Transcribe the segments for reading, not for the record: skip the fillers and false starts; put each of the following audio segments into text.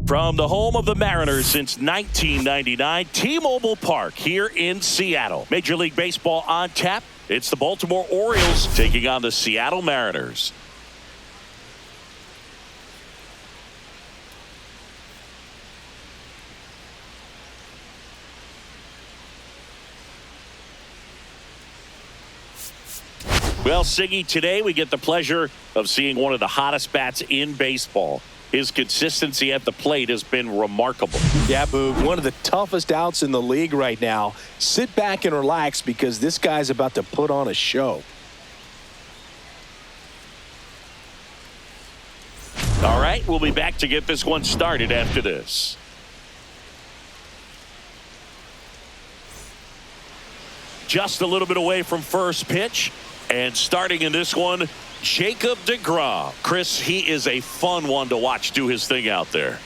From the home of the Mariners since 1999, T-Mobile Park here in Seattle. Major League Baseball on tap. It's the Baltimore Orioles taking on the Seattle Mariners. Well, Siggy, today we get the pleasure of seeing one of the hottest bats in baseball. His consistency at the plate has been remarkable. Yeah, Boog, one of the toughest outs in the league right now. Sit back and relax because this guy's about to put on a show. All right, we'll be back to get this one started after this. Just a little bit away from first pitch. And starting in this one, DeGrom. Chris, he is a fun one to watch do his thing out there.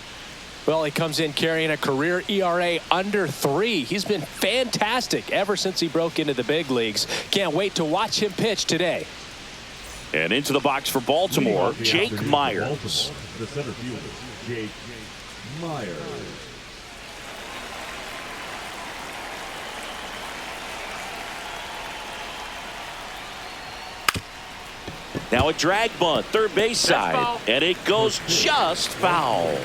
Well, he comes in carrying a career ERA under 3. He's been fantastic ever since he broke into the big leagues. Can't wait to watch him pitch today. And into the box for Baltimore, Jake Myers. The center fielder, Jake Myers. Now a drag bunt, third base side, and it goes just foul.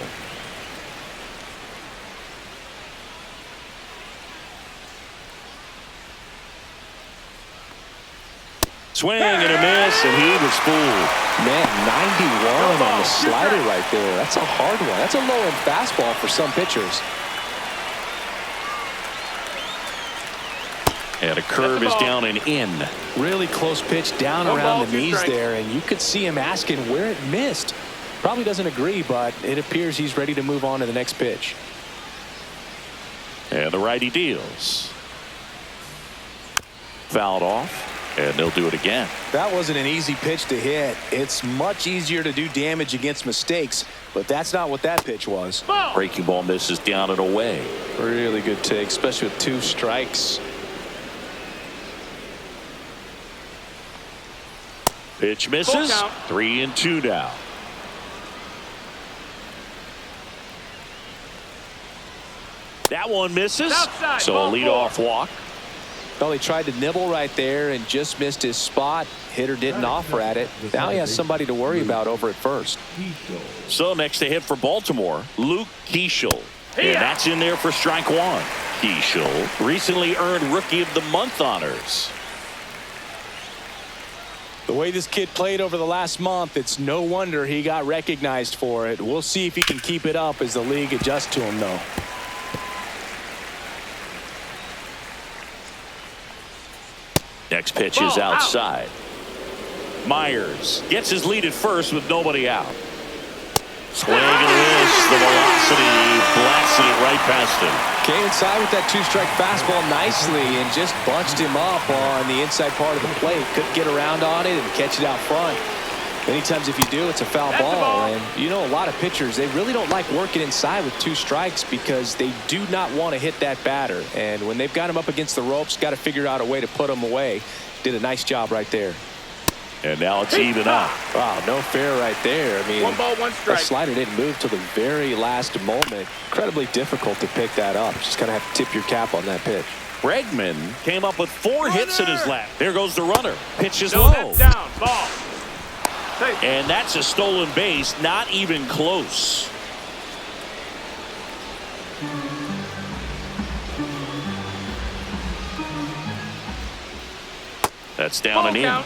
Swing and a miss, and he was fooled. Man, 91 on the slider right there. That's a hard one. That's a low-end fastball for some pitchers. And a curve is down and in. Really close pitch down around the knees there, and you could see him asking where it missed. Probably doesn't agree, but it appears he's ready to move on to the next pitch. And the righty deals. Fouled off, and they'll do it again. That wasn't an easy pitch to hit. It's much easier to do damage against mistakes, but that's not what that pitch was. Breaking ball misses down and away. Really good take, especially with 2 strikes. Pitch misses. 3-2 now. That one misses. Outside, So a leadoff walk. Well, he tried to nibble right there and just missed his spot. Hitter didn't offer at it. Now he has somebody to worry about over at first. So next to hit for Baltimore, Luke Keeschel. And that's in there for strike 1. Keeschel recently earned Rookie of the Month honors. The way this kid played over the last month, it's no wonder he got recognized for it. We'll see if he can keep it up as the league adjusts to him, though. Next pitch is outside. Myers gets his lead at first with nobody out. Swing and a miss. The velocity blasted it right past him. Came inside with that 2-strike fastball nicely and just bunched him up on the inside part of the plate. Couldn't get around on it and catch it out front. Many times if you do, it's a foul ball. And you know, a lot of pitchers, they really don't like working inside with 2 strikes because they do not want to hit that batter. And when they've got him up against the ropes, got to figure out a way to put him away. Did a nice job right there. And now it's even up. Wow, no fair right there. I mean, 1 ball, 1 strike. that slider didn't move till the very last moment. Incredibly difficult to pick that up. Just kind of have to tip your cap on that pitch. Bregman came up with 4 hits in his lap. There goes the runner. Pitch is No, low. that's down. Ball. Take. And that's a stolen base. Not even close. That's down Ball and in. count.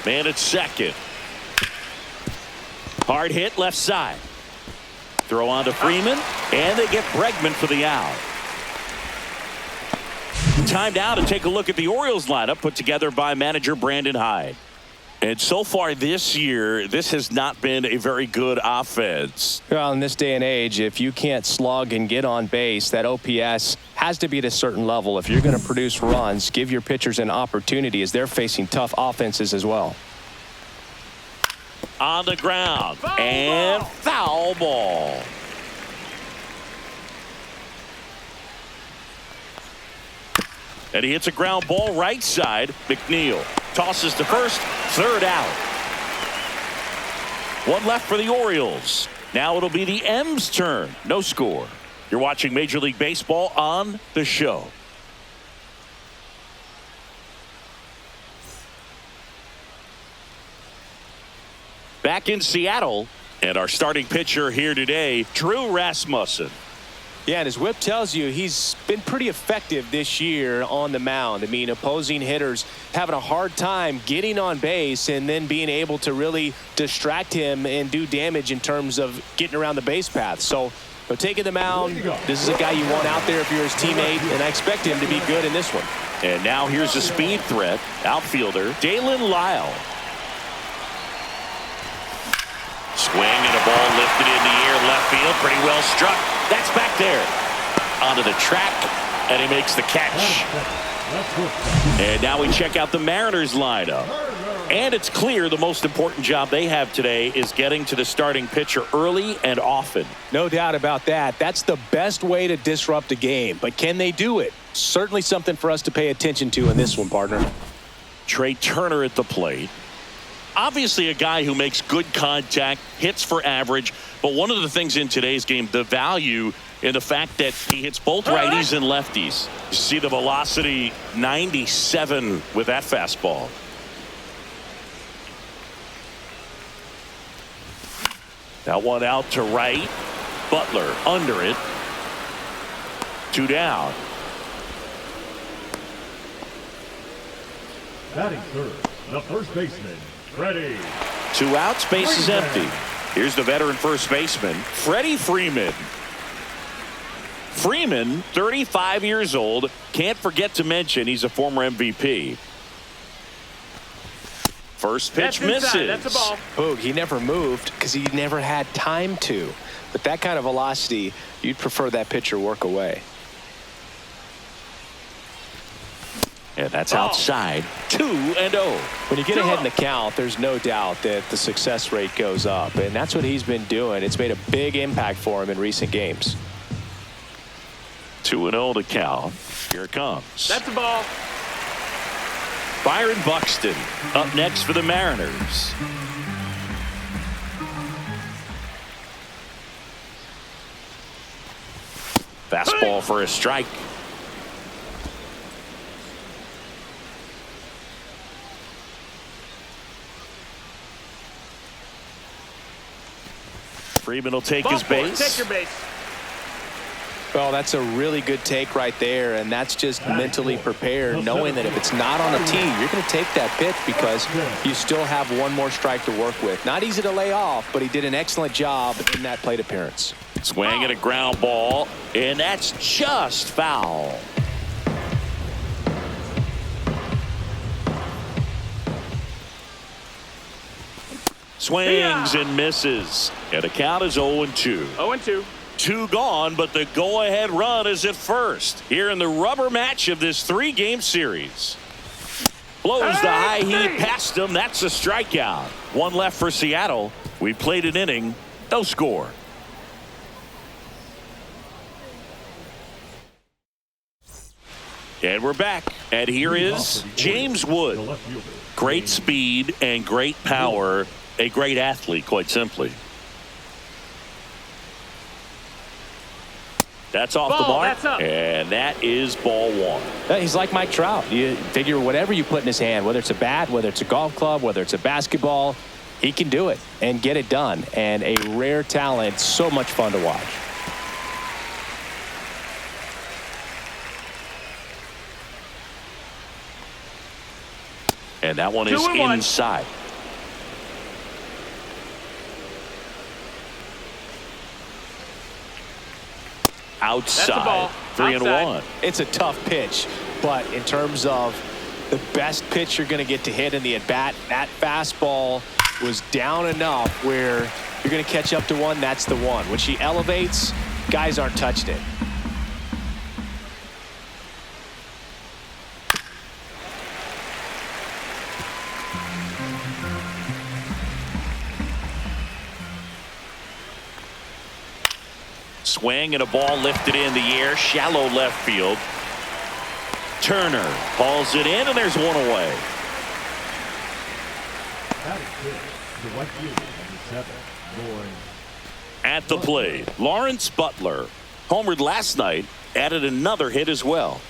Man at second. Hard hit left side. Throw on to Freeman, and they get Bregman for the out. Time now to take a look at the Orioles lineup put together by manager Brandon Hyde. And so far this year, this has not been a very good offense. Well, in this day and age, if you can't slug and get on base, that OPS has to be at a certain level. If you're going to produce runs, give your pitchers an opportunity as they're facing tough offenses as well. On the ground, and foul ball. And he hits a ground ball right side. McNeil tosses to first. Third out. One left for the Orioles. Now it'll be the M's turn. No score. You're watching Major League Baseball on The Show. Back in Seattle, and our starting pitcher here today, Rasmussen. Yeah, and his whip tells you he's been pretty effective this year on the mound. I mean, opposing hitters having a hard time getting on base and then being able to really distract him and do damage in terms of getting around the base path. So, taking the mound, this is a guy you want out there if you're his teammate, and I expect him to be good in this one. And now here's a speed threat, outfielder Dalen Lyle. Swing and a ball lifted in the air, left field, pretty well struck. That's back there onto the track, and he makes the catch. And now we check out the Mariners lineup. And it's clear the most important job they have today is getting to the starting pitcher early and often. No doubt about that. That's the best way to disrupt a game. But can they do it? Certainly something for us to pay attention to in this one, partner. Trey Turner at the plate. Obviously a guy who makes good contact, hits for average, but one of the things in today's game, the value in the fact that he hits both righties and lefties. You see the velocity, 97 with that fastball. That one out to right. Butler under it. 2 down. Batting third, the first baseman, Freddie. 2 outs, base is empty. Here's the veteran first baseman, Freddie Freeman. Freeman, 35 years old. Can't forget to mention he's a former MVP. First pitch misses. That's a ball. Boog, he never moved because he never had time to. But that kind of velocity, you'd prefer that pitcher work away. And that's outside. 2-0. When you get ahead in the count, there's no doubt that the success rate goes up. And that's what he's been doing. It's made a big impact for him in recent games. 2-0 to count. Here it comes. That's a ball. Byron Buxton up next for the Mariners. Fastball for a strike. Freeman will take his base. Take your base. Well, that's a really good take right there, and that's just mentally prepared, knowing that if it's not on a tee, you're going to take that pitch because you still have one more strike to work with. Not easy to lay off, but he did an excellent job in that plate appearance. Swing and a ground ball, and that's just foul. Swings and misses, and the count is 0-2. 0-2. 2 gone, but the go-ahead run is at first here in the rubber match of this 3-game series. Blows the high heat past him. That's a strikeout. 1 left for Seattle. We played an inning. No score. And we're back. And here is James Wood. Great speed and great power. A great athlete, quite simply. That's off the mark, and that is ball 1. He's like Mike Trout. You figure whatever you put in his hand, whether it's a bat, whether it's a golf club, whether it's a basketball, he can do it and get it done. And a rare talent, so much fun to watch. And that one is inside. Outside. 3-1. It's a tough pitch, but in terms of the best pitch you're going to get to hit in the at-bat, that fastball was down enough where you're going to catch up to one. That's the one. When she elevates, guys aren't touching it. Swing and a ball lifted in the air, shallow left field. Turner hauls it in, and there's one away. Batting fifth, the right fielder, number 7, Lawrence. At the plate, Lawrence Butler. Homered last night, added another hit as well.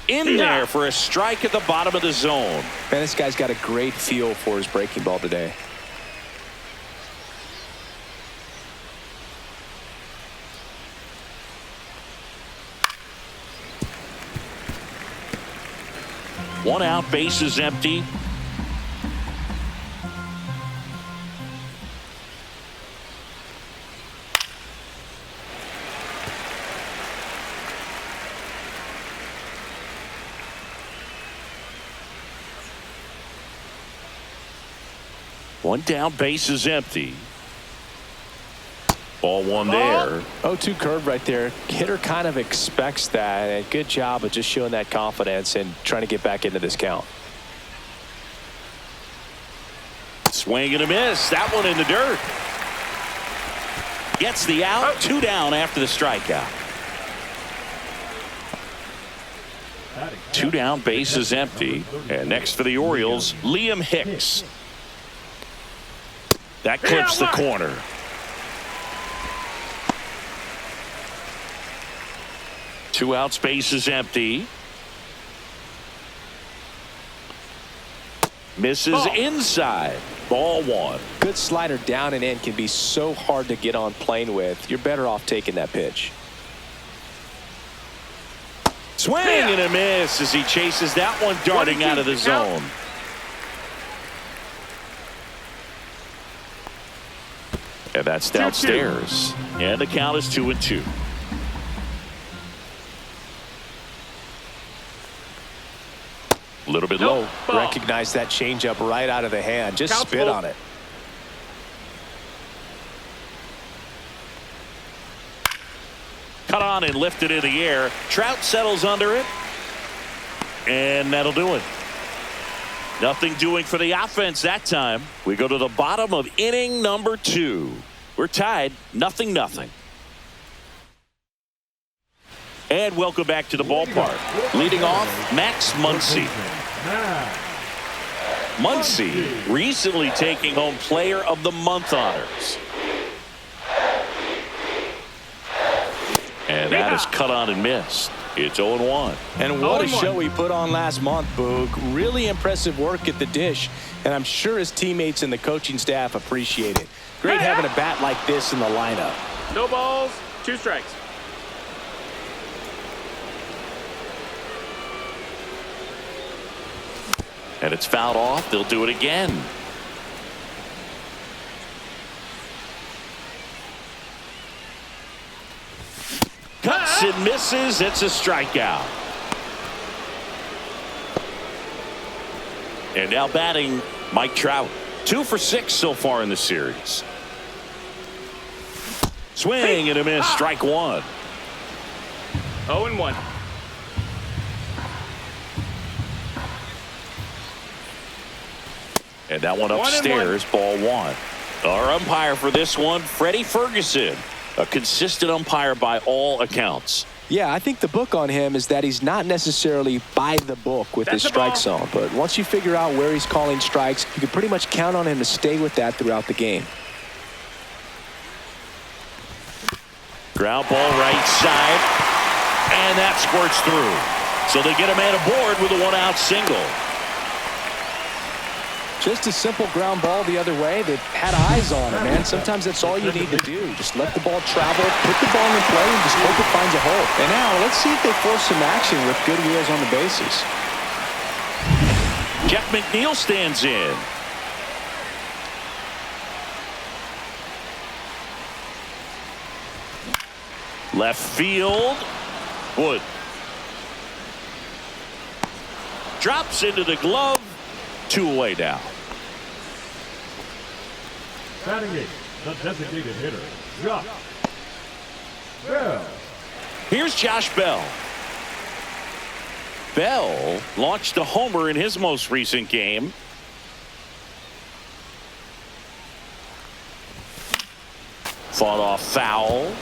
In there for a strike at the bottom of the zone. Man, this guy's got a great feel for his breaking ball today. One out, base is empty. One down, base is empty. Ball one there. 0-2 curve right there. Hitter kind of expects that, and good job of just showing that confidence and trying to get back into this count. Swing and a miss. That one in the dirt. Gets the out. 2 down after the strikeout. 2 down, base is empty. And next for the Orioles, Liam Hicks. That clips the corner. Two outs, base is empty. Misses inside. Ball one. Good slider down and in can be so hard to get on plane with. You're better off taking that pitch. Swing and a miss as he chases that one darting out of the zone. And that's downstairs. And the count is 2-2. A little bit low. Recognize that changeup right out of the hand. Just spit on it. Cut on and lifted in the air. Trout settles under it. And that'll do it. Nothing doing for the offense that time. We go to the bottom of inning number 2. We're tied 0-0. And welcome back to the ballpark. Leading off, Max Muncy. Muncy recently taking home Player of the Month honors. And that is cut on and missed. It's 0-1. And what a show he put on last month, Boog. Really impressive work at the dish, and I'm sure his teammates and the coaching staff appreciate it. Great having a bat like this in the lineup. No balls, 2 strikes. And it's fouled off. They'll do it again. Cuts and misses. It's a strikeout. And now batting, Mike Trout. 2 for 6 so far in the series. Swing and a miss. Strike 1. 0-1. And that one upstairs. Ball 1. Our umpire for this one, Freddie Ferguson. A consistent umpire by all accounts. Yeah, I think the book on him is that he's not necessarily by the book with his strike zone. But once you figure out where he's calling strikes, you can pretty much count on him to stay with that throughout the game. Ground ball right side. And that squirts through. So they get a man aboard with a 1-out single. Just a simple ground ball the other way that had eyes on it, man. Sometimes that's all you need to do. Just let the ball travel, put the ball in play, and just hope it finds a hole. And now let's see if they force some action with good wheels on the bases. Jeff McNeil stands in. Left field. Wood. Drops into the glove. 2 away now. Batting 8, the designated hitter, Josh Bell. Here's Josh Bell. Bell launched a homer in his most recent game. Fought off foul.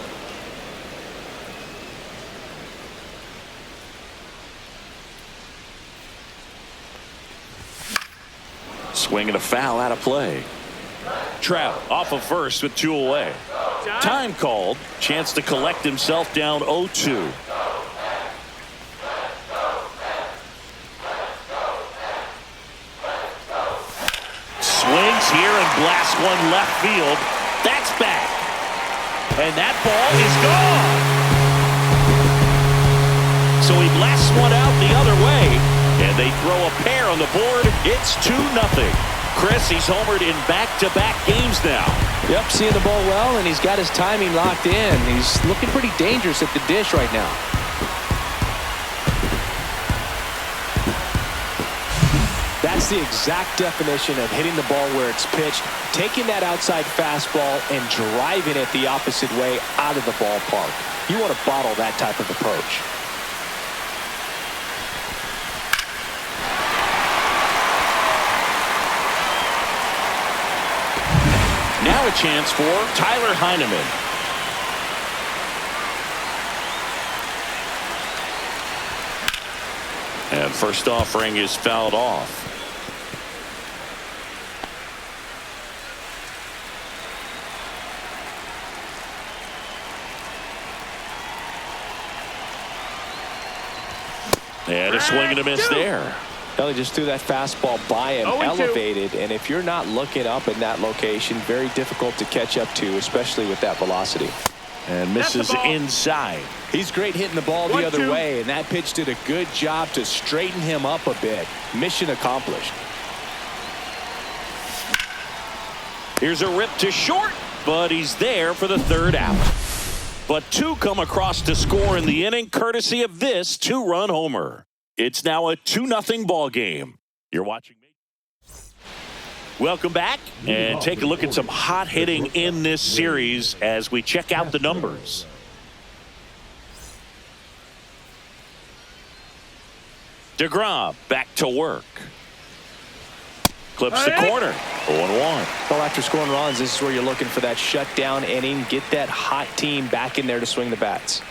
Swinging a foul out of play. Trout off of first with 2 away. Time called. Chance to collect himself down 0-2. Swings here and blasts one left field. That's back. And that ball is gone. So he blasts one out the other way. And they throw a pair on the board. It's 2-0. Chris, he's homered in back-to-back games now. Yep, seeing the ball well, and he's got his timing locked in. He's looking pretty dangerous at the dish right now. That's the exact definition of hitting the ball where it's pitched, taking that outside fastball and driving it the opposite way out of the ballpark. You want to bottle that type of approach. Now a chance for Tyler Heineman. And first offering is fouled off. And a swing and a miss there. Well, he just threw that fastball by him, elevated, and if you're not looking up in that location, very difficult to catch up to, especially with that velocity. And misses inside. He's great hitting the ball the other way, and that pitch did a good job to straighten him up a bit. Mission accomplished. Here's a rip to short, but he's there for the 3rd out. But 2 come across to score in the inning, courtesy of this 2-run homer. It's now a 2-0 ball game. You're watching me. Welcome back, and take a look at some hot hitting in this series as we check out the numbers. DeGrom back to work. Clips the corner. 0-1. Well, after scoring runs, this is where you're looking for that shutdown inning. Get that hot team back in there to swing the bats.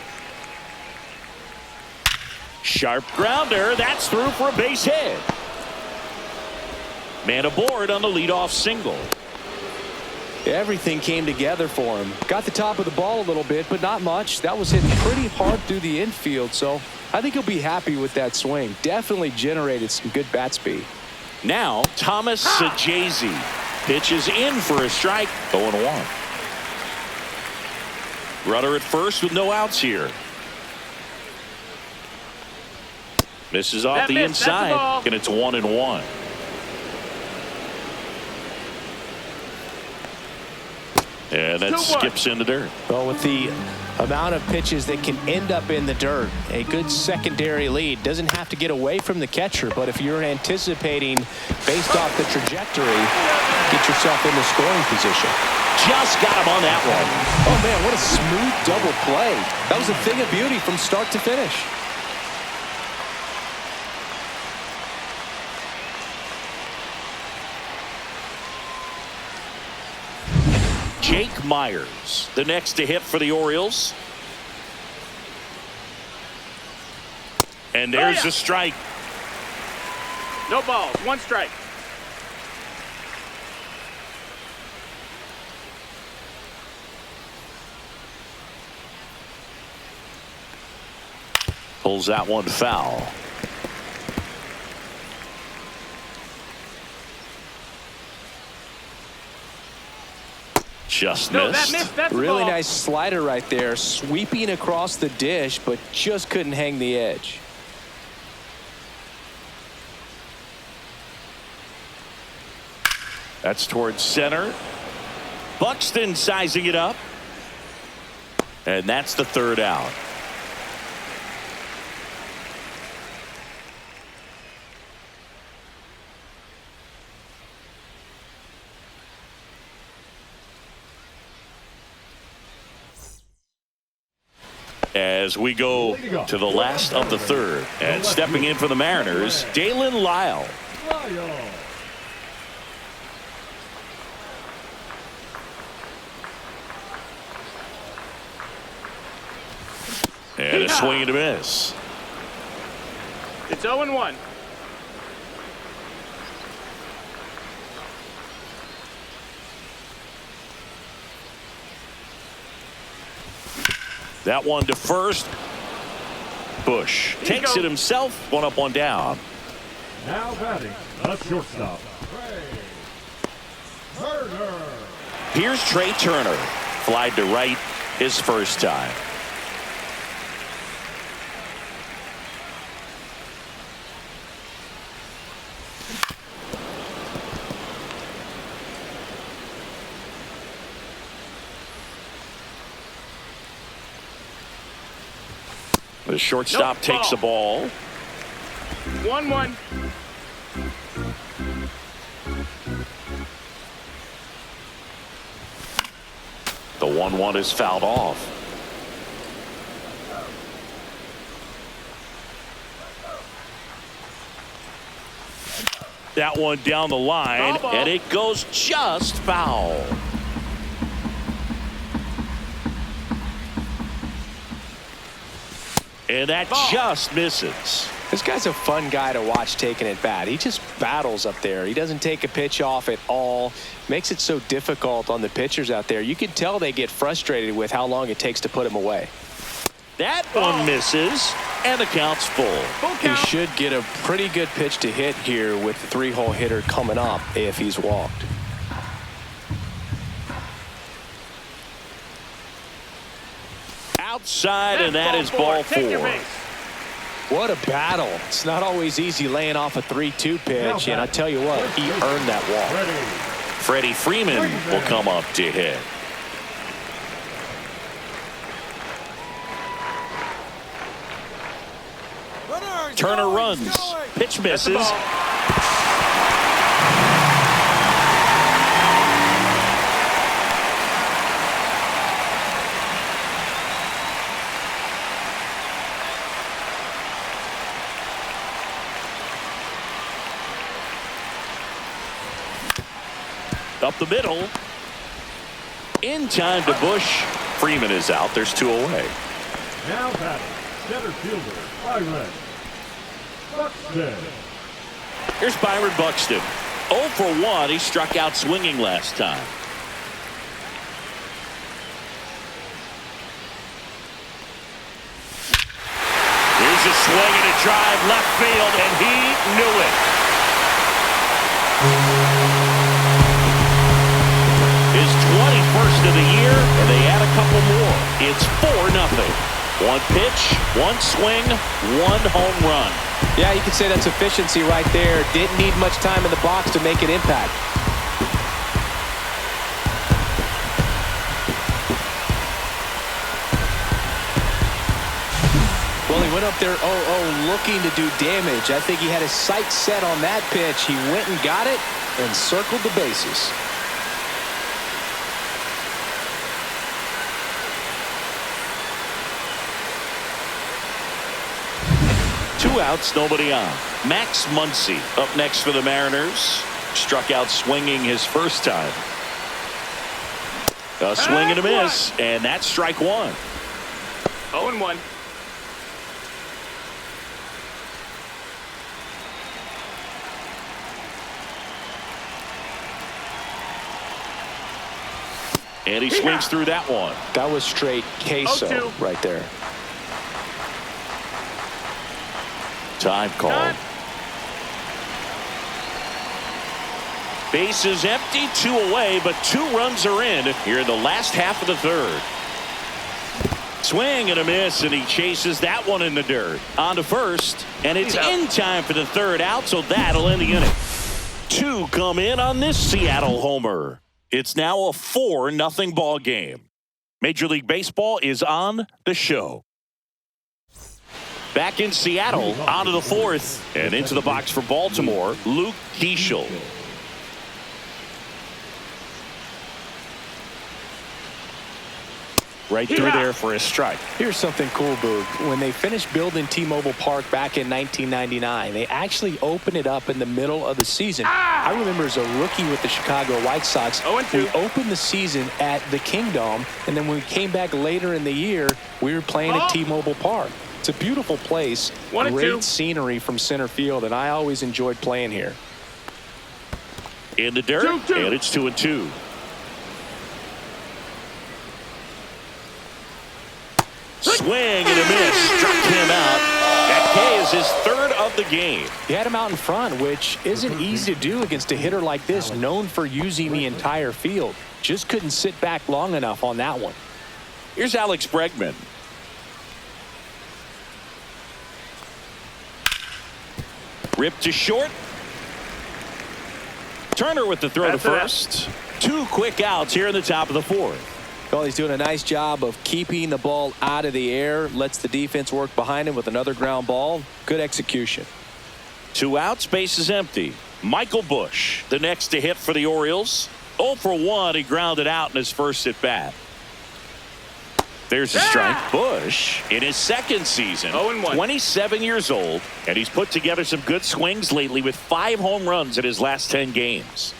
Sharp grounder. That's through for a base hit. Man aboard on the leadoff single. Everything came together for him. Got the top of the ball a little bit, but not much. That was hitting pretty hard through the infield, so I think he'll be happy with that swing. Definitely generated some good bat speed. Now, Thomas Sajazi pitches in for a strike. 0-1. Runner at first with no outs here. Misses off the inside, and it's 1-1. And that skips in the dirt. Well, with the amount of pitches that can end up in the dirt, a good secondary lead. Doesn't have to get away from the catcher, but if you're anticipating based off the trajectory, get yourself into scoring position. Just got him on that one. Oh, man, what a smooth double play. That was a thing of beauty from start to finish. Jake Myers, the next to hit for the Orioles. And there's the strike. No balls, 1 strike. Pulls out one foul. Just missed. That's really nice slider right there, sweeping across the dish, but just couldn't hang the edge. That's towards center. Buxton sizing it up. And that's the 3rd out. As we go to the last of the 3rd, and stepping in for the Mariners, Dalen Lyle. And a swing and a miss. It's 0-1. That one to first. Bush takes it himself. 1 up, 1 down. Now batting, the shortstop, Turner. Here's Trey Turner. Flied to right his first time. The shortstop takes the ball. 1-1. The 1-1 is fouled off. That one down the line, and it goes just foul. And that just misses. This guy's a fun guy to watch taking at bat. He just battles up there. He doesn't take a pitch off at all. Makes it so difficult on the pitchers out there. You can tell they get frustrated with how long it takes to put him away. That one misses, and the count's full. He should get a pretty good pitch to hit here with the 3-hole hitter coming up if he's walked. Outside, and that is ball 4. What a battle. It's not always easy laying off a 3-2 pitch, and I tell you what, he earned that walk. Freddie Freeman will come up to hit. Turner runs. Pitch misses. Up the middle. In time to Bush. Freeman is out. There's 2 away. Now batting, center fielder, Byron Buxton. Here's Byron Buxton. 0 for 1. He struck out swinging last time. Here's a swing and a drive left field, and he knew it. His 21st of the year, and they add a couple more. It's 4-0. 1 pitch, 1 swing, 1 home run. Yeah, you could say that's efficiency right there. Didn't need much time in the box to make an impact. Well, he went up there 0-0 looking to do damage. I think he had his sights set on that pitch. He went and got it and circled the bases. Two outs, nobody on. Max Muncy up next for the Mariners. Struck out swinging his first time. A swing and a miss, and that's strike 1. 0-1. And he swings through that one. That was straight queso 0-2. right there. Time call. Bases empty, 2 away, but 2 runs are in here in the last half of the 3rd. Swing and a miss, and he chases that one in the dirt. On to first, and it's in time for the 3rd out, so that'll end the inning. 2 come in on this Seattle homer. It's now a 4-0 ball game. Major League Baseball is on the show. Back in Seattle, on to the 4th, and into the box for Baltimore, Luke Keeschel. Right through there for a strike. Here's something cool, Boog. When they finished building T-Mobile Park back in 1999, they actually opened it up in the middle of the season I remember as a rookie with the Chicago White Sox, 0-2. we opened the season at the Kingdom, and then when we came back later in the year, we were playing at T-Mobile Park. It's a beautiful place, 1-2. great scenery from center field, and I always enjoyed playing here. In the dirt, 2-2. and it's 2-2. Swing and a miss. Struck him out. That K is his third of the game. He had him out in front, which isn't easy to do against a hitter like this, known for using the entire field. Just couldn't sit back long enough on that one. Here's Alex Bregman. Ripped to short. Turner with the throw to first. 2 quick outs here in the top of the 4th. Well, he's doing a nice job of keeping the ball out of the air. Lets the defense work behind him with another ground ball. Good execution. 2 outs, base is empty. Michael Busch, the next to hit for the Orioles. 0 for 1, he grounded out in his first at bat. There's a strike. Busch in his second season, 0-1. 27 years old, and he's put together some good swings lately with 5 home runs in his last 10 games.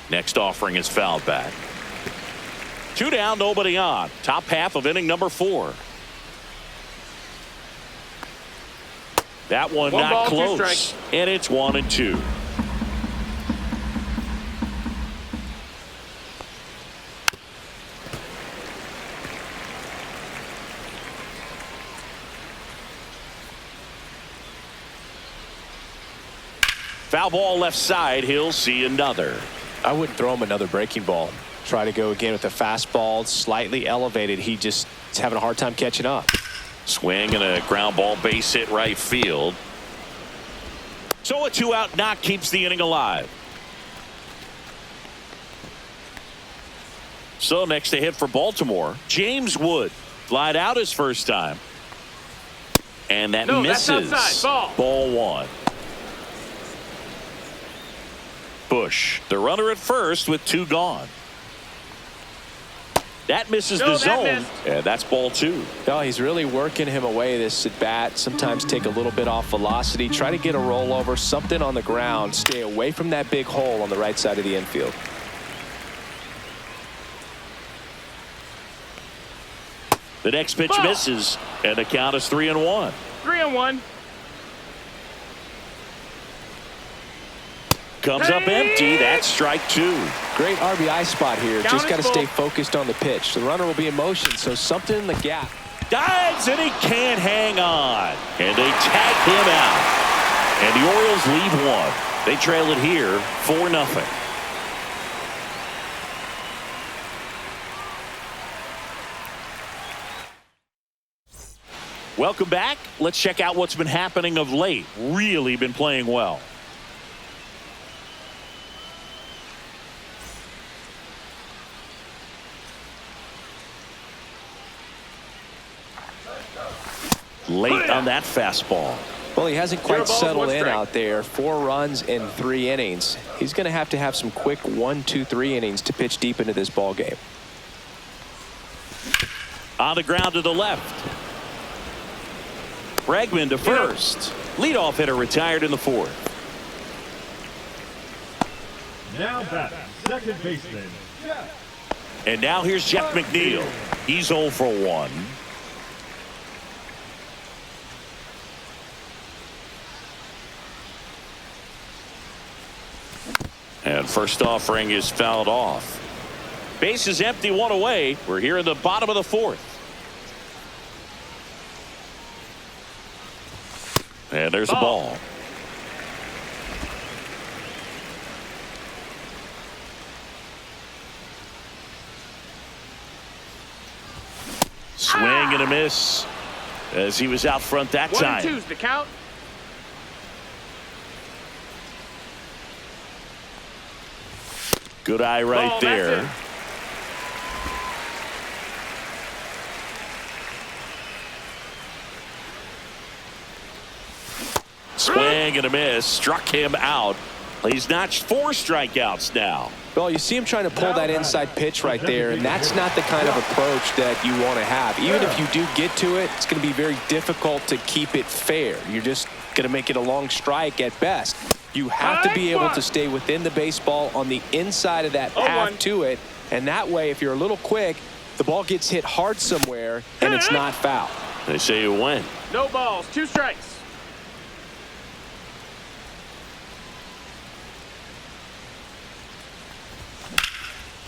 Next offering is fouled back. 2 down, nobody on. Top half of inning number 4. That one One not ball, 2 close. strikes. And it's 1-2. Foul ball left side. He'll see another. I wouldn't throw him another breaking ball. Try to go again with a fastball, slightly elevated. He just is having a hard time catching up. Swing and a ground ball, base hit right field. So a 2-out knock keeps the inning alive. So next to hit for Baltimore, James Wood. Flied out his first time. And that misses. That's outside. Ball 1. Busch, the runner at first with 2 gone. That misses the zone. And that's ball 2. No, he's really working him away this at bat. Sometimes take a little bit off velocity. Try to get a rollover, something on the ground. Stay away from that big hole on the right side of the infield. The next pitch misses, and the count is 3-1. 3-1. Comes up empty. That's strike 2. Great RBI spot here. Count Just got to is full. stay focused on the pitch. The runner will be in motion, so something in the gap. Dives, and he can't hang on. And they tag him out. And the Orioles lead 1. They trail it here 4-0. Welcome back. Let's check out what's been happening of late. Really been playing well. Late on that fastball. Well, he hasn't quite 0 balls, settled 1 in strike. out there. 4 runs in 3 innings. He's going to have some quick 1, 2, 3 innings to pitch deep into this ball game. On the ground to the left. Bregman to first. Leadoff hitter retired in the 4th. Now batting, second baseman, And now here's Jeff McNeil. He's 0 for 1. And first offering is fouled off. Base is empty, 1 away. We're here in the bottom of the 4th. And there's a ball. Swing and a miss as he was out front that 1-2's time. the count. Good eye right Ball, there. that's it. Swing and a miss. Struck him out. He's notched 4 strikeouts now. Well, you see him trying to pull that inside pitch right there, and that's not the kind of approach that you want to have. Even if you do get to it, it's going to be very difficult to keep it fair. You're just going to make it a long strike at best. You have to be able to stay within the baseball on the inside of that path to it, and that way, if you're a little quick, the ball gets hit hard somewhere, and it's not foul. They say you win. No balls, 2 strikes.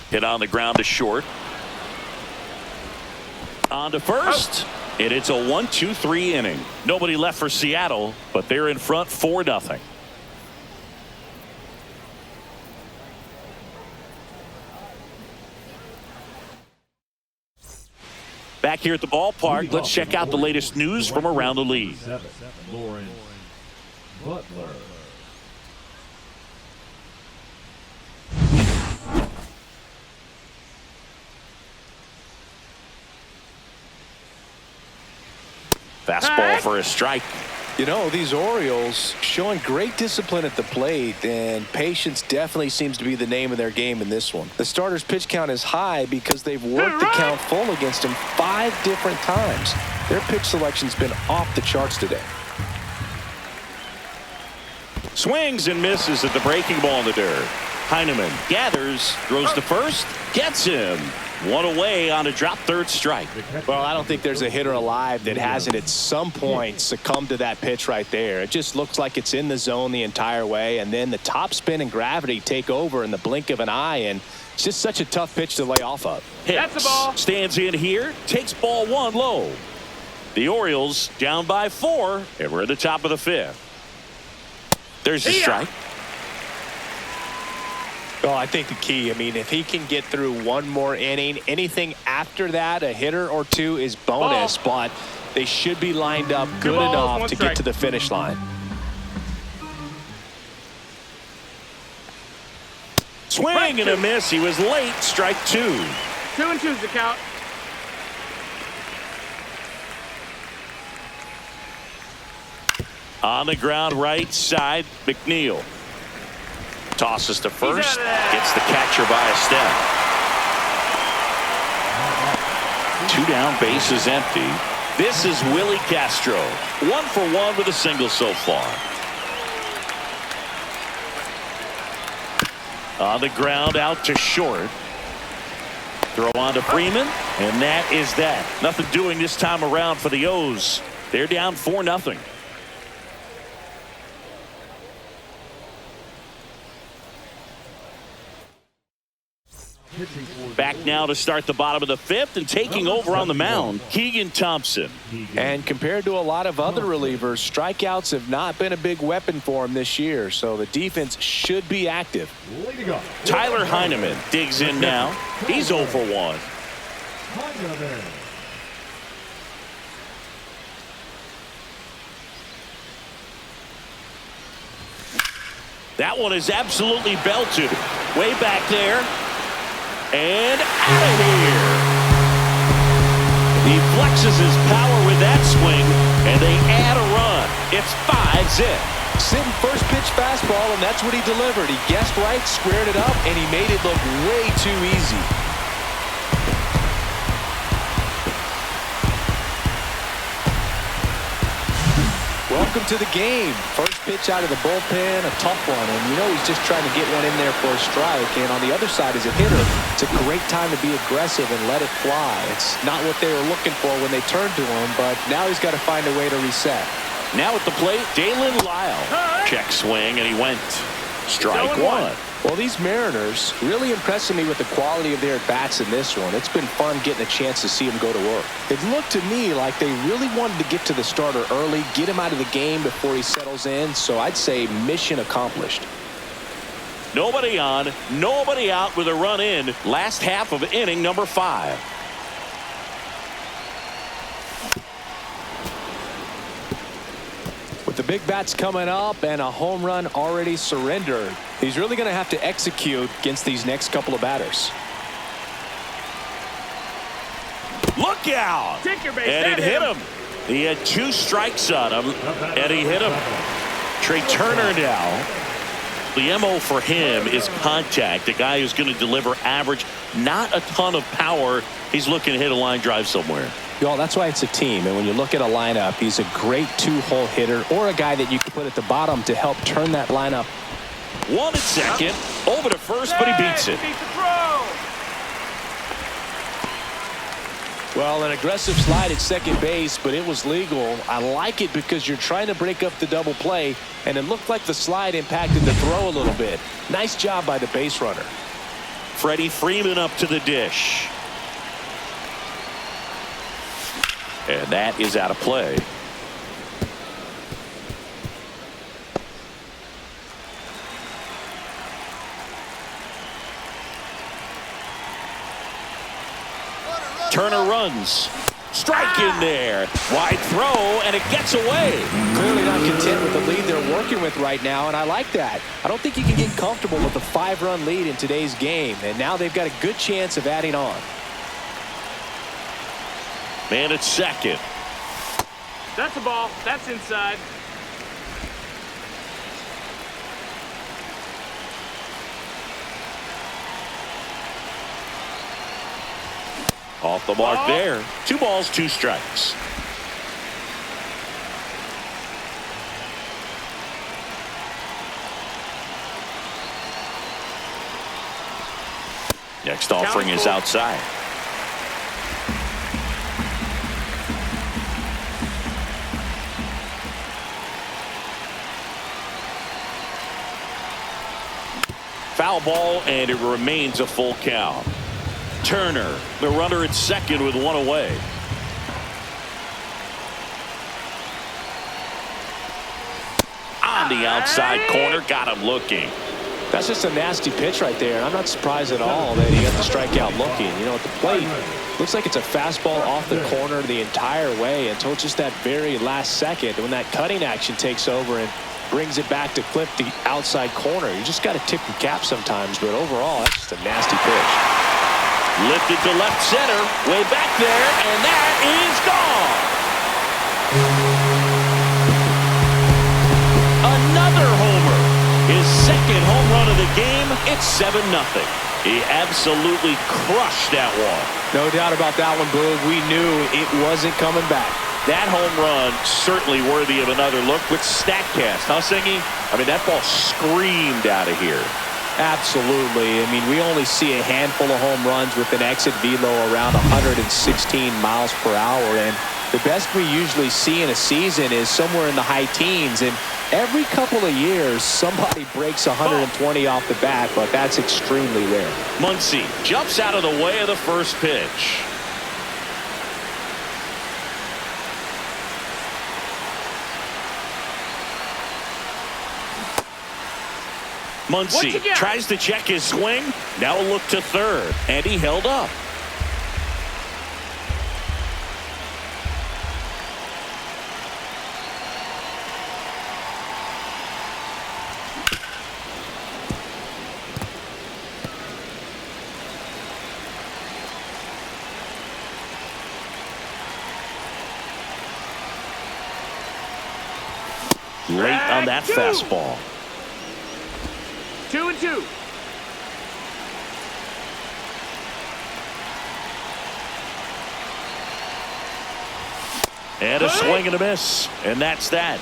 Hit on the ground to short. On to first. And it's a 1-2-3 inning. Nobody left for Seattle, but they're in front 4-0. Back here at the ballpark, let's check out the latest news from around the league. Butler. Fastball for a strike. You know, these Orioles showing great discipline at the plate, and patience definitely seems to be the name of their game in this one. The starter's pitch count is high because they've worked the count full against him 5 different times. Their pitch selection's been off the charts today. Swings and misses at the breaking ball in the dirt. Heineman gathers, throws to first, gets him. 1 away on a drop third strike. Well, I don't think there's a hitter alive that hasn't at some point succumbed to that pitch right there. It just looks like it's in the zone the entire way, and then the top spin and gravity take over in the blink of an eye, and it's just such a tough pitch to lay off of. Hits, that's the ball. stands in here, takes ball 1 low. The Orioles down by 4, and we're at the top of the 5th. There's the strike. Well, I think the key, I mean, if he can get through 1 more inning, anything after that, a hitter or 2 is bonus, but they should be lined up good enough to get to the finish line. Swing and a miss. He was late. Strike 2. 2-2's the count. On the ground, right side, McNeil. Tosses to first, gets the catcher by a step. 2 down, bases empty. This is Willie Castro. 1 for 1 with a single so far. On the ground, out to short. Throw on to Freeman, and that is that. Nothing doing this time around for the O's. They're down 4-0. Back now to start the bottom of the 5th, and taking over on the mound, Keegan Thompson. And compared to a lot of other relievers, strikeouts have not been a big weapon for him this year, so the defense should be active. Tyler Heineman digs in now. He's 0 for 1. That one is absolutely belted. Way back there. And out of here. He flexes his power with that swing, and they add a run. It's 5-zip. Sitting first pitch fastball, and that's what he delivered. He guessed right, squared it up, and he made it look way too easy. Welcome to the game. First pitch out of the bullpen, a tough one, and you know he's just trying to get one in there for a strike. And on the other side is a hitter. It's a great time to be aggressive and let it fly. It's not what they were looking for when they turned to him, but now he's got to find a way to reset. Now at the plate, Dalen Lyle. Check swing, and he went. Strike 1. Well, these Mariners really impressing me with the quality of their at-bats in this one. It's been fun getting a chance to see them go to work. It looked to me like they really wanted to get to the starter early, get him out of the game before he settles in, so I'd say mission accomplished. Nobody on, nobody out with a run in. Last half of inning number 5. With the big bats coming up and a home run already surrendered, he's really going to have to execute against these next couple of batters. Look out! Take your base. And it hit him. He had 2 strikes on him, and he hit him. Trey Turner now. The MO for him is contact. A guy who's going to deliver average, not a ton of power. He's looking to hit a line drive somewhere. Well, that's why it's a team. And when you look at a lineup, he's a great two-hole hitter or a guy that you can put at the bottom to help turn that lineup. 1 at second. Over to first, but he beats it. Well, an aggressive slide at second base, but it was legal. I like it because you're trying to break up the double play, and it looked like the slide impacted the throw a little bit. Nice job by the base runner. Freddie Freeman up to the dish. And that is out of play. Turner runs. Strike in there. Wide throw, and it gets away. Clearly not content with the lead they're working with right now, and I like that. I don't think you can get comfortable with a 5-run lead in today's game, and now they've got a good chance of adding on. Man at second. That's a ball. That's inside. Off the mark there. 2 balls, 2 strikes. Next offering is outside. Foul ball, and it remains a full count. Turner, the runner at second with 1 away. On the outside corner, got him looking. That's just a nasty pitch right there, and I'm not surprised at all that he got the strikeout looking. You know, at the plate, looks like it's a fastball off the corner the entire way until just that very last second when that cutting action takes over and brings it back to clip the outside corner. You just got to tip your cap sometimes, but overall, that's just a nasty pitch. Lifted to left center, way back there, and that is gone. Another homer. His second home run of the game. It's 7-0. He absolutely crushed that one. No doubt about that one, Boog. We knew it wasn't coming back. That home run certainly worthy of another look with StatCast, huh, Singy? I mean, that ball screamed out of here. Absolutely. I mean, we only see a handful of home runs with an exit velo around 116 miles per hour, and the best we usually see in a season is somewhere in the high teens, and every couple of years somebody breaks 120 off the bat, but that's extremely rare. Muncy jumps out of the way of the first pitch. Muncy tries to check his swing. Now a look to third, and he held up. Late on that fastball. 2-2. And a swing and a miss, and that's that.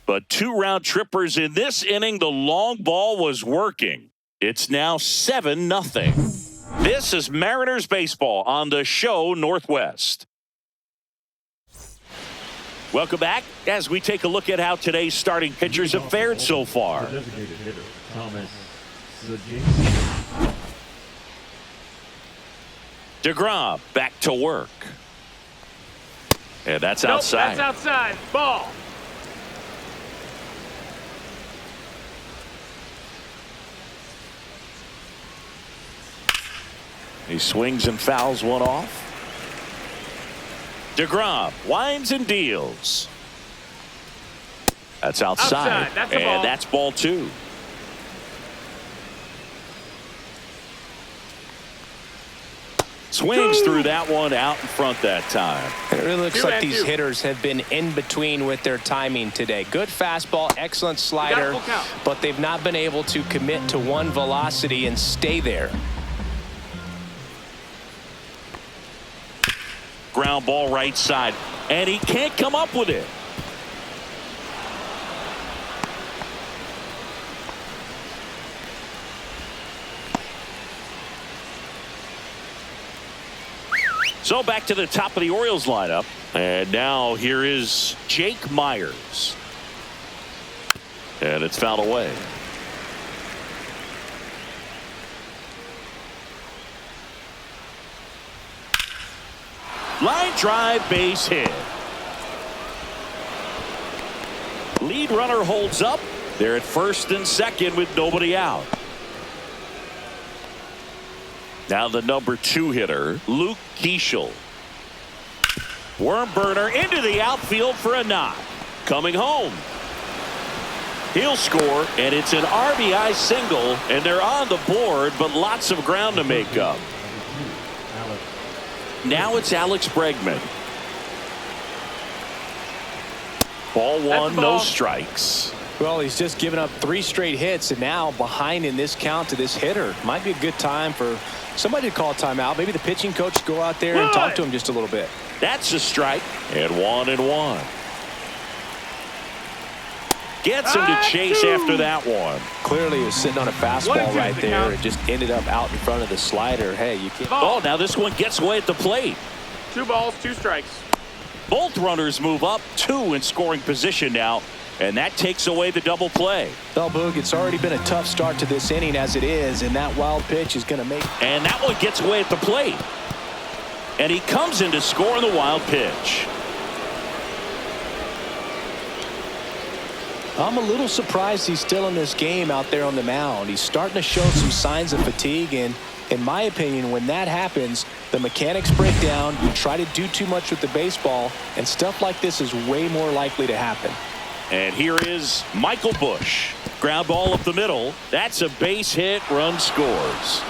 But 2 round trippers in this inning. The long ball was working. It's now 7-0. This is Mariners baseball on the show Northwest. Welcome back as we take a look at how today's starting pitchers have fared so far. Designated hitter, Thomas DeGrom back to work. And that's outside. That's outside. Ball. He swings and fouls one off. DeGrom winds and deals. That's outside. That's a ball. And that's ball 2. Swings through that one out in front that time. It really looks like these hitters have been in between with their timing today. Good fastball, excellent slider, but they've not been able to commit to one velocity and stay there. ground ball right side, and he can't come up with it. So back to the top of the Orioles lineup. And now here is Jake Myers. And it's fouled away. Line drive, base hit. Lead runner holds up. They're at first and second with nobody out. Now the number 2 hitter, Luke Keeschel. Worm burner into the outfield for a knock. Coming home. He'll score, and it's an RBI single, and they're on the board, but lots of ground to make up. Now it's Alex Bregman. Ball 1, no strikes. Well, he's just given up 3 straight hits, and now behind in this count to this hitter. Might be a good time for somebody to call a timeout. Maybe the pitching coach go out there and talk to him just a little bit. That's a strike, and 1-1. Gets him to chase after that one. Clearly he was sitting on a fastball right there. It just ended up out in front of the slider. Hey, you can't. Oh, now this one gets away at the plate. 2 balls, 2 strikes. Both runners move up, 2 in scoring position now, and that takes away the double play. Well, Boog, it's already been a tough start to this inning as it is, and that wild pitch is going to make. And that one gets away at the plate. And he comes in to score on the wild pitch. I'm a little surprised he's still in this game out there on the mound. He's starting to show some signs of fatigue, and in my opinion, when that happens, the mechanics break down. You try to do too much with the baseball, and stuff like this is way more likely to happen. And here is Michael Busch. Ground ball up the middle. That's a base hit. Run scores.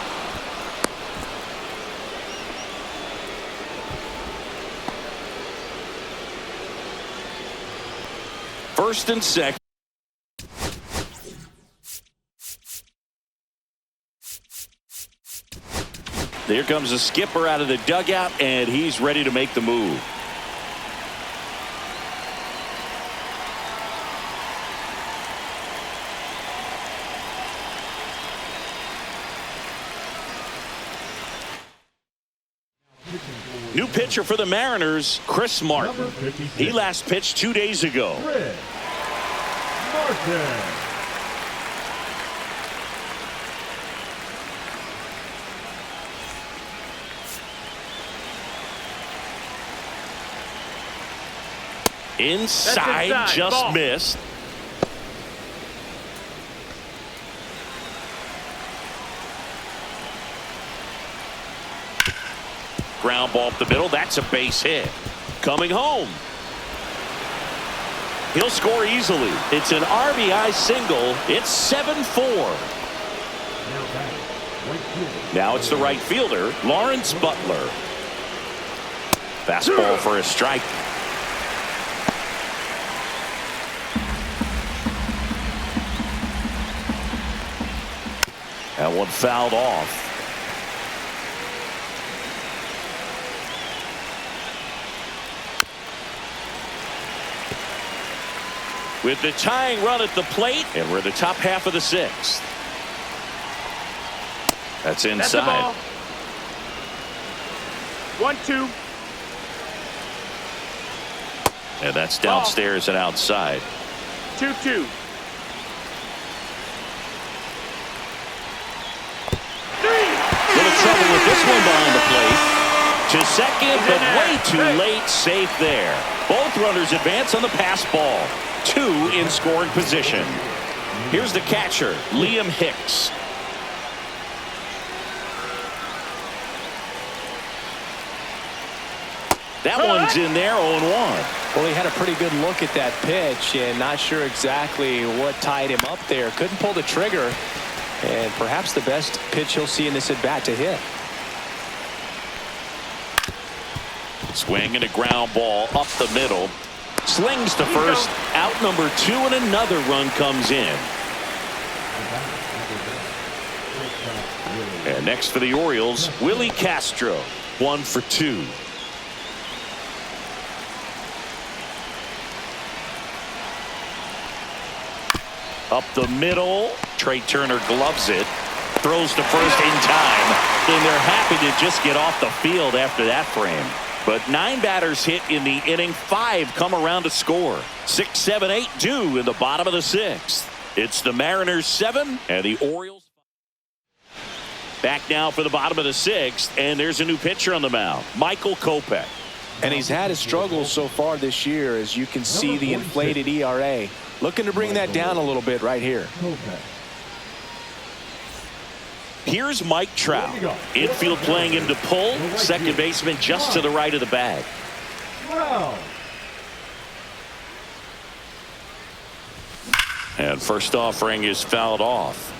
First and second. Here comes the skipper out of the dugout, and he's ready to make the move. New pitcher for the Mariners, Chris Martin. He last pitched 2 days ago. Chris Martin. Inside, just ball. missed. Ground ball up the middle. That's a base hit. Coming home. He'll score easily. It's an RBI single. It's 7-4. Now it's the right fielder, Lawrence Butler. Fastball for a strike. That one fouled off. With the tying run at the plate, and we're in the top half of the 6th. That's inside. That's the ball. 1-2. And that's downstairs and outside. 2-2. Little trouble with this one behind the plate. To second, but way too late. Safe there. Both runners advance on the pass ball. 2 in scoring position. Here's the catcher, Liam Hicks. That one's in there, 0-1. Well, he had a pretty good look at that pitch and not sure exactly what tied him up there. Couldn't pull the trigger, and perhaps the best pitch he'll see in this at bat to hit. Swing and a ground ball up the middle. Slings to first, out number 2, and another run comes in. And next for the Orioles, Willie Castro, 1 for 2. Up the middle. Trey Turner gloves it. Throws to first in time. And they're happy to just get off the field after that frame. But 9 batters hit in the inning. 5 come around to score. 6, 7, 8 do in the bottom of the 6th. It's the Mariners 7 and the Orioles. Back now for the bottom of the 6th. And there's a new pitcher on the mound. Michael Kopech. And he's had his struggles so far this year, as you can see the inflated ERA. Looking to bring that down a little bit right here. Here's Mike Trout. Infield playing him to pull. Second baseman just to the right of the bag. And first offering is fouled off.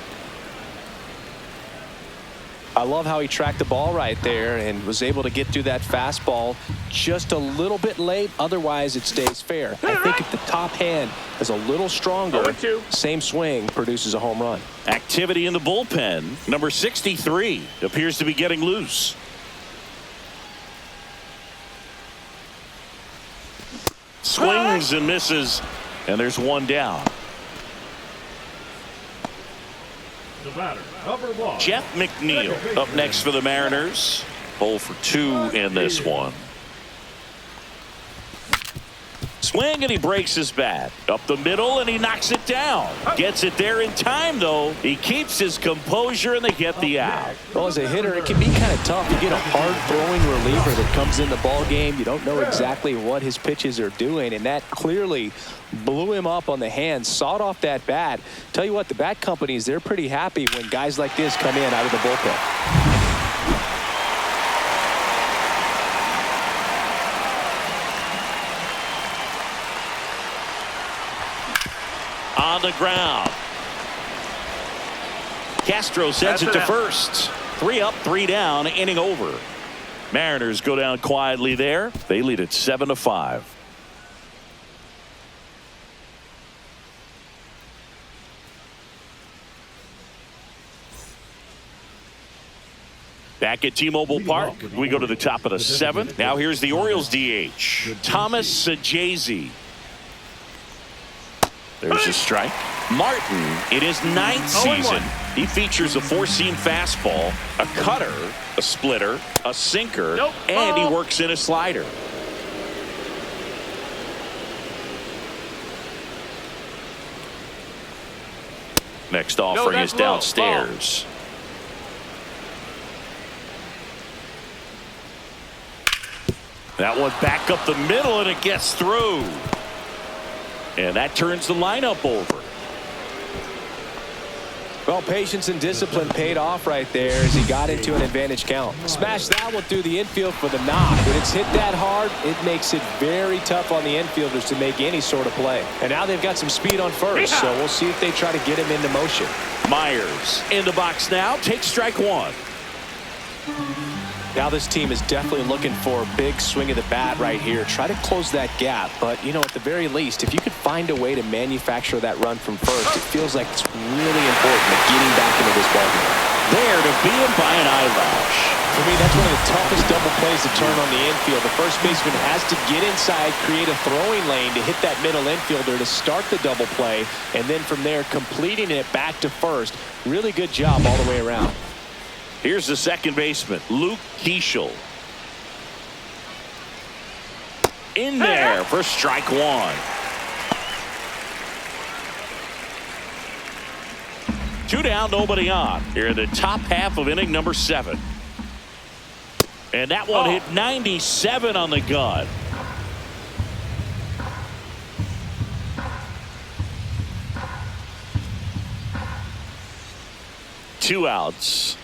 I love how he tracked the ball right there and was able to get through that fastball just a little bit late. Otherwise, it stays fair. I think if the top hand is a little stronger, same swing produces a home run. Activity in the bullpen. Number 63 appears to be getting loose. Swings and misses, and there's one down. The batter, number 1. Jeff McNeil up next for the Mariners. 0 for 2 in this one. Swing, and he breaks his bat. Up the middle, and he knocks it down. Gets it there in time, though. He keeps his composure, and they get the out. Well, as a hitter, it can be kind of tough. You get a hard-throwing reliever that comes in the ball game. You don't know exactly what his pitches are doing, and that clearly blew him up on the hand, sawed off that bat. Tell you what, the bat companies, they're pretty happy when guys like this come in out of the bullpen. On the ground. Castro sends it to first. 3 up, 3 down, inning over. Mariners go down quietly there. They lead it 7-5. Back at T-Mobile Park, we go to the top of the 7th. Now here's the Orioles DH, Thomas Sajazi. There's a strike. Martin, in his 9th season, he features a 4-seam fastball, a cutter, a splitter, a sinker, and he works in a slider. Next offering is downstairs. That one back up the middle, and it gets through. And that turns the lineup over. Well, patience and discipline paid off right there as he got into an advantage count. Smashed that one through the infield for the knock. When it's hit that hard, it makes it very tough on the infielders to make any sort of play. And now they've got some speed on first, so we'll see if they try to get him into motion. Myers in the box now. Takes strike 1. Now this team is definitely looking for a big swing of the bat right here. Try to close that gap. But, you know, at the very least, if you could find a way to manufacture that run from first, it feels like it's really important at getting back into this ballgame. There to beat him by an eyelash. For me, that's one of the toughest double plays to turn on the infield. The first baseman has to get inside, create a throwing lane to hit that middle infielder to start the double play, and then from there completing it back to first. Really good job all the way around. Here's the second baseman, Luke Keeschel. In there for strike 1. Two down, nobody on. Here in the top half of inning number 7. And that one hit 97 on the gun. Two outs.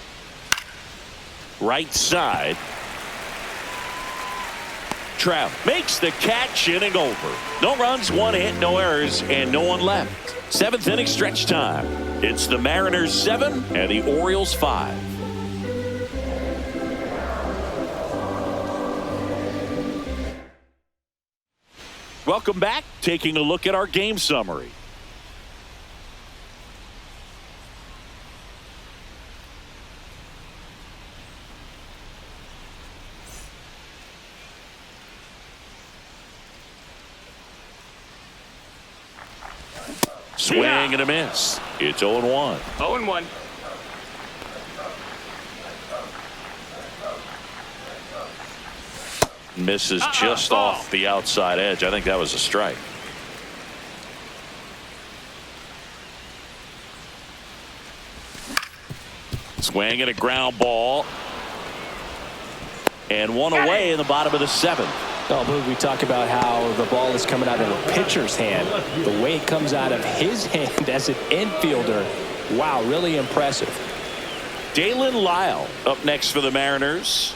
Right side. Trout makes the catch, inning over. No runs, 1 hit, no errors, and no one left. 7th inning stretch time. It's the Mariners 7 and the Orioles 5. Welcome back. Taking a look at our game summary. Swing and a miss. It's 0-1. 0-1. Misses just off the outside edge. I think that was a strike. Swing and a ground ball. And one away in the bottom of the 7th. Oh, we talk about how the ball is coming out of a pitcher's hand. The way it comes out of his hand as an infielder. Wow, really impressive. Dalen Lyle up next for the Mariners.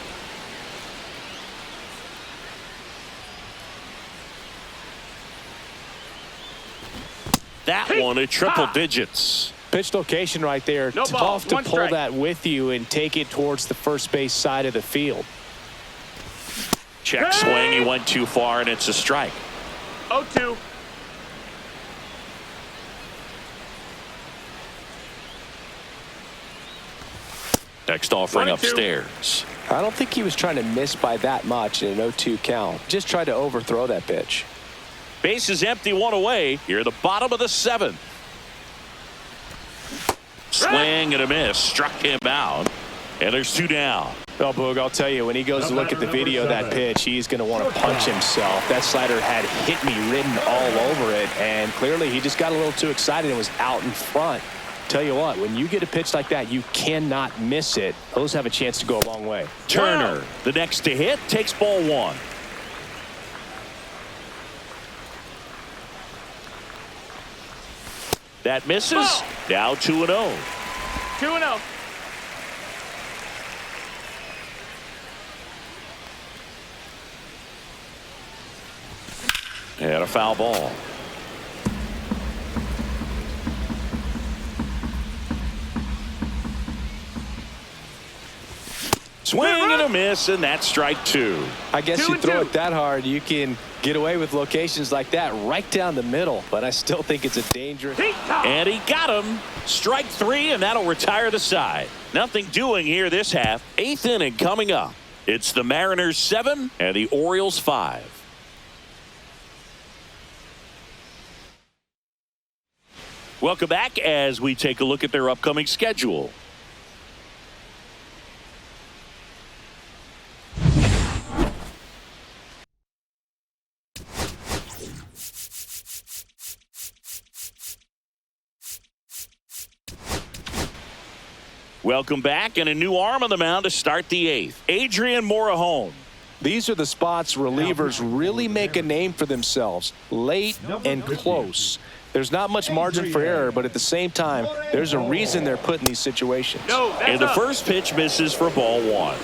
That one at triple digits. Pitch location right there. No ball, Tough to one pull strike. that with you and take it towards the first base side of the field. Check swing. He went too far, and it's a strike. 0-2. Next offering 1-2. upstairs. I don't think he was trying to miss by that much in an 0-2 count. Just tried to overthrow that pitch. Base is empty, one away. Here at the bottom of the 7th. Swing and a miss. Struck him out. And there's 2 down. Well, Boog, I'll tell you, when he goes to look at the video of that pitch, he's going to want to punch himself. That slider had hit me written all over it, and clearly he just got a little too excited and was out in front. Tell you what, when you get a pitch like that, you cannot miss it. Those have a chance to go a long way. Turner, the next to hit, takes ball 1. That misses. Now 2-0. 2-0. And a foul ball. Swing and a miss, and that's strike 2. I guess 2 you and throw 2. it that hard, you can get away with locations like that right down the middle. But I still think it's a dangerous. And he got him. Strike 3, and that'll retire the side. Nothing doing here this half. 8th inning coming up. It's the Mariners 7 and the Orioles 5. Welcome back as we take a look at their upcoming schedule. Welcome back, and a new arm on the mound to start the 8th. Adrian Morejon. These are the spots relievers really make a name for themselves, late and close. There's not much margin for error, but at the same time, there's a reason they're put in these situations. No, that's And the up. first pitch misses for ball 1.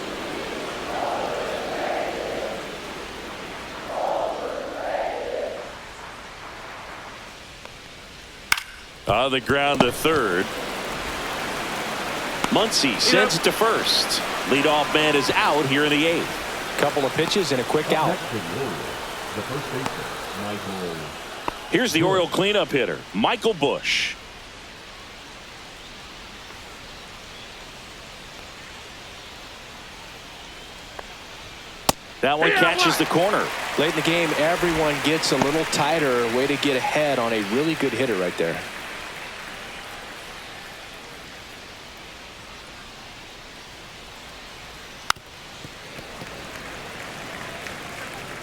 On the ground to third. Muncy sends it to first. Leadoff man is out here in the 8th. Couple of pitches and a quick out. The first baseman, Michael. Here's the Oriole cleanup hitter, Michael Bush. That one catches the corner. Late in the game, everyone gets a little tighter. Way to get ahead on a really good hitter right there.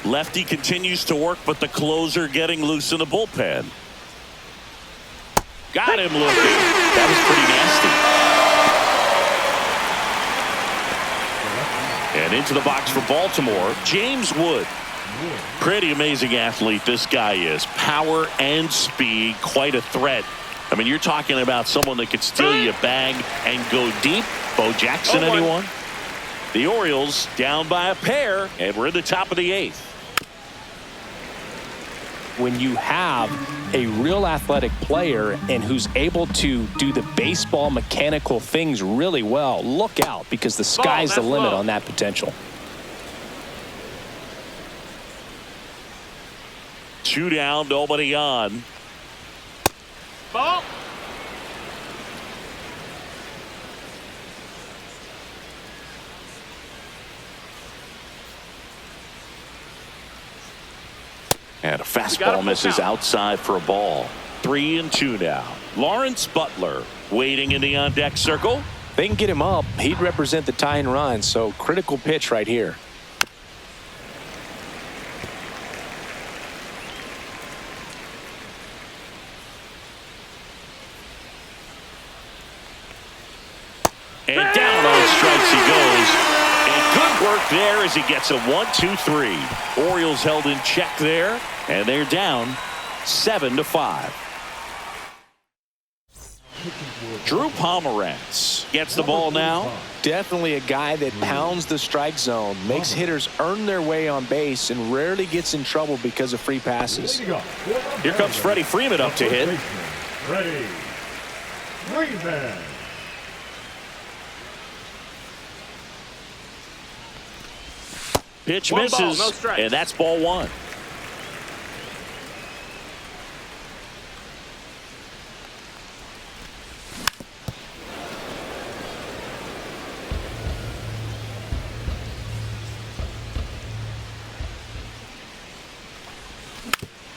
Lefty continues to work, but the closer getting loose in the bullpen. Got him looking. That was pretty nasty. And into the box for Baltimore, James Wood. Pretty amazing athlete this guy is. Power and speed, quite a threat. I mean, you're talking about someone that could steal you a bag and go deep. Bo Jackson, anyone? The Orioles down by a pair, and we're in the top of the 8th. When you have a real athletic player and who's able to do the baseball mechanical things really well, look out, because the sky's the limit on that potential. 2 down, nobody on. Ball. And a fastball misses outside for a ball. 3-2 now. Lawrence Butler waiting in the on-deck circle. They can get him up. He'd represent the tying run, so critical pitch right here. And down on strikes he goes. And good work there as he gets a 1-2-3. Orioles held in check there, and they're down 7-5. Drew Pomerantz gets the ball now. Definitely a guy that pounds the strike zone, makes hitters earn their way on base, and rarely gets in trouble because of free passes. Here comes Freddie Freeman up to hit. Freddie Freeman. Pitch One ball, misses, no strikes. and that's ball one.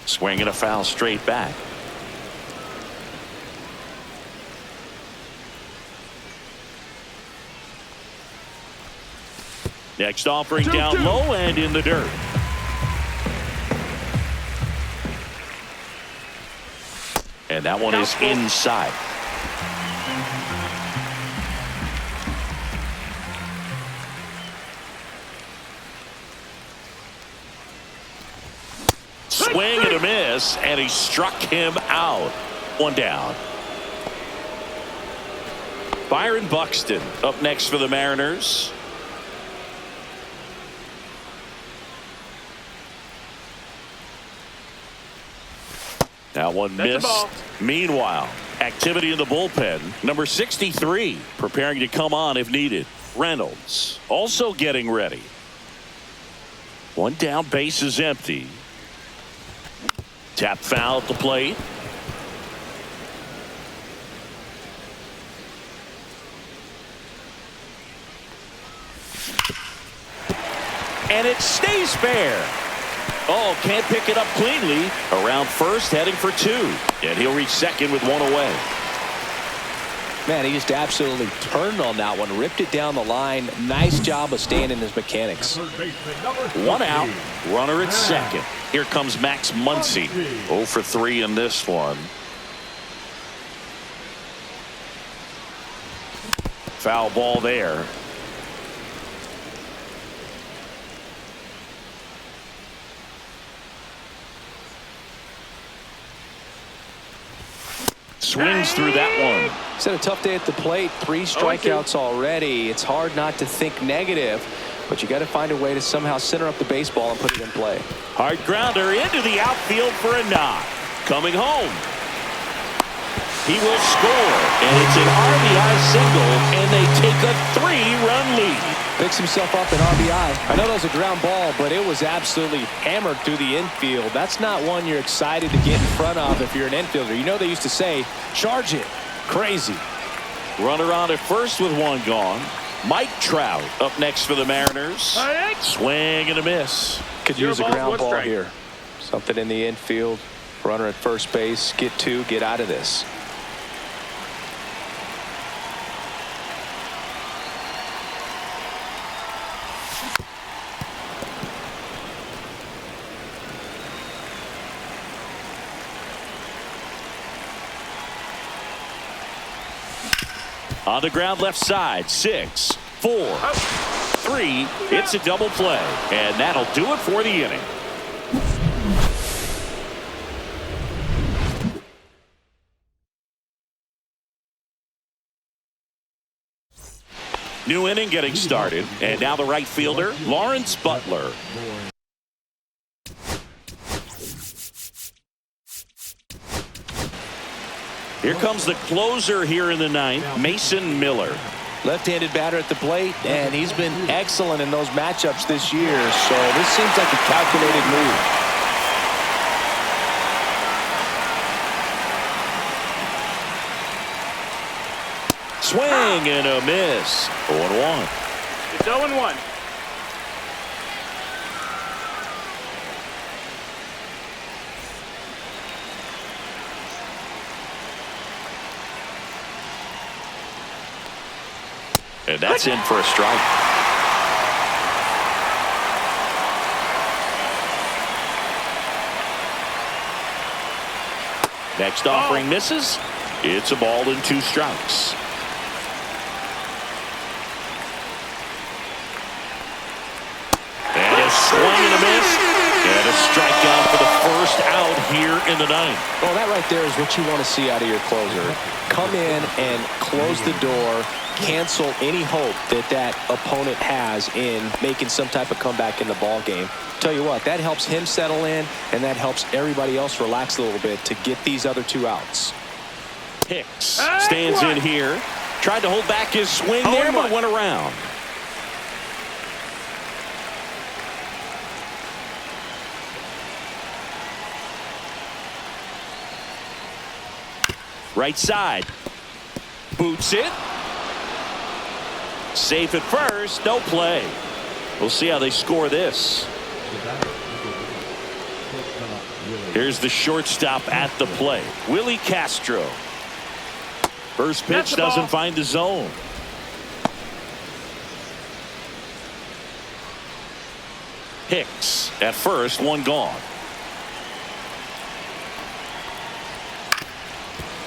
Swinging a foul straight back. Next offering down low and in the dirt. And that one is inside. Swing and a miss, and he struck him out. One down. Byron Buxton up next for the Mariners. That one missed. Meanwhile, activity in the bullpen. Number 63 preparing to come on if needed. Reynolds also getting ready. One down, base is empty. Tap foul at the plate. And it stays fair. Oh, can't pick it up cleanly. Around first, heading for two. And he'll reach second with one away. Man, he just absolutely turned on that one. Ripped it down the line. Nice job of staying in his mechanics. One out. Runner at second. Here comes Max Muncy. 0 for 3 in this one. Foul ball there. Swings through that one. He's had a tough day at the plate. 3 strikeouts already. It's hard not to think negative, but you got to find a way to somehow center up the baseball and put it in play. Hard grounder into the outfield for a knock. Coming home. He will score, and it's an RBI single, and they take a 3-run lead. Picks himself up an RBI. I know that was a ground ball, but it was absolutely hammered through the infield. That's not one you're excited to get in front of if you're an infielder. You know they used to say, charge it. Crazy. Runner on at first with one gone. Mike Trout up next for the Mariners. Swing and a miss. Could use a ground ball here. Something in the infield. Runner at first base. Get 2. Get out of this. On the ground left side. 6, 4, 3. It's a double play. And that'll do it for the inning. New inning getting started. And now the right fielder, Lawrence Butler. Here comes the closer here in the ninth, Mason Miller. Left-handed batter at the plate, and he's been excellent in those matchups this year, so this seems like a calculated move. Swing and a miss. 0-1. It's 0-1. And that's in for a strike. Next offering misses. It's a ball and 2 strikes. And a swing and a miss. And a strikeout for the first out here in the 9th. Well, that right there is what you want to see out of your closer. Come in and close the door, cancel any hope that that opponent has in making some type of comeback in the ball game. Tell you what, that helps him settle in, and that helps everybody else relax a little bit to get these other 2 outs. Hicks stands in here. Tried to hold back his swing there, but went around. Right side. Boots it. Safe at first. No play. We'll see how they score this. Here's the shortstop at the plate. Willie Castro. First pitch doesn't find the zone. Hicks at first, 1 gone.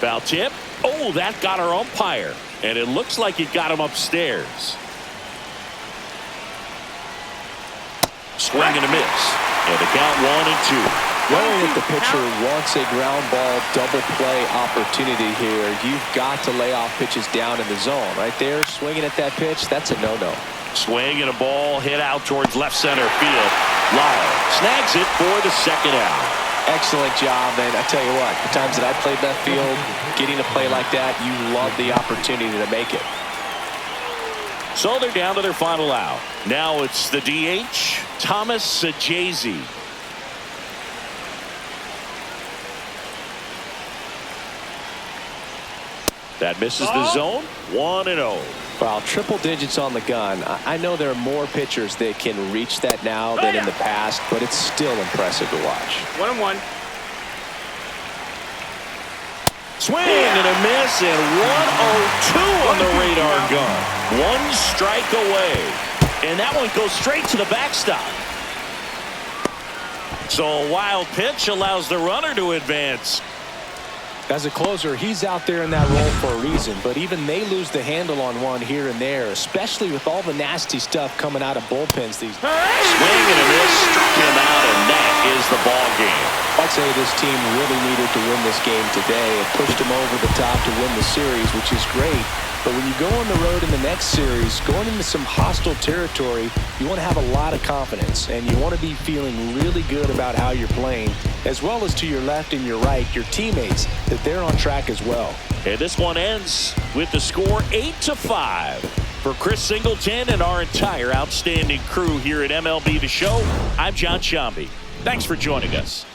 Foul tip. Oh, that got our umpire. And it looks like it got him upstairs. Swing and a miss. And the count 1-2. Knowing that the pitcher wants a ground ball double play opportunity here, you've got to lay off pitches down in the zone. Right there, swinging at that pitch, that's a no-no. Swing and a ball hit out towards left center field. Lyle snags it for the 2nd out. Excellent job, and I tell you what, the times that I played left field, getting a play like that, you love the opportunity to make it. So they're down to their final out. Now it's the DH, Thomas Sajazi. That misses the zone. 1-0. Wow, triple digits on the gun. I know there are more pitchers that can reach that now than in the past, but it's still impressive to watch. 1-1. Swing and a miss, and 1-0-2 on the radar gun. 1 strike away. And that one goes straight to the backstop. So a wild pitch allows the runner to advance. As a closer, he's out there in that role for a reason, but even they lose the handle on one here and there, especially with all the nasty stuff coming out of bullpens these days. Swing and a miss, struck him out, and that is the ball game. I'd say this team really needed to win this game today. It pushed them over the top to win the series, which is great. But when you go on the road in the next series, going into some hostile territory, you want to have a lot of confidence, and you want to be feeling really good about how you're playing, as well as to your left and your right, your teammates, that they're on track as well. And this one ends with the score 8-5. For Chris Singleton and our entire outstanding crew here at MLB The Show, I'm John Shambi. Thanks for joining us.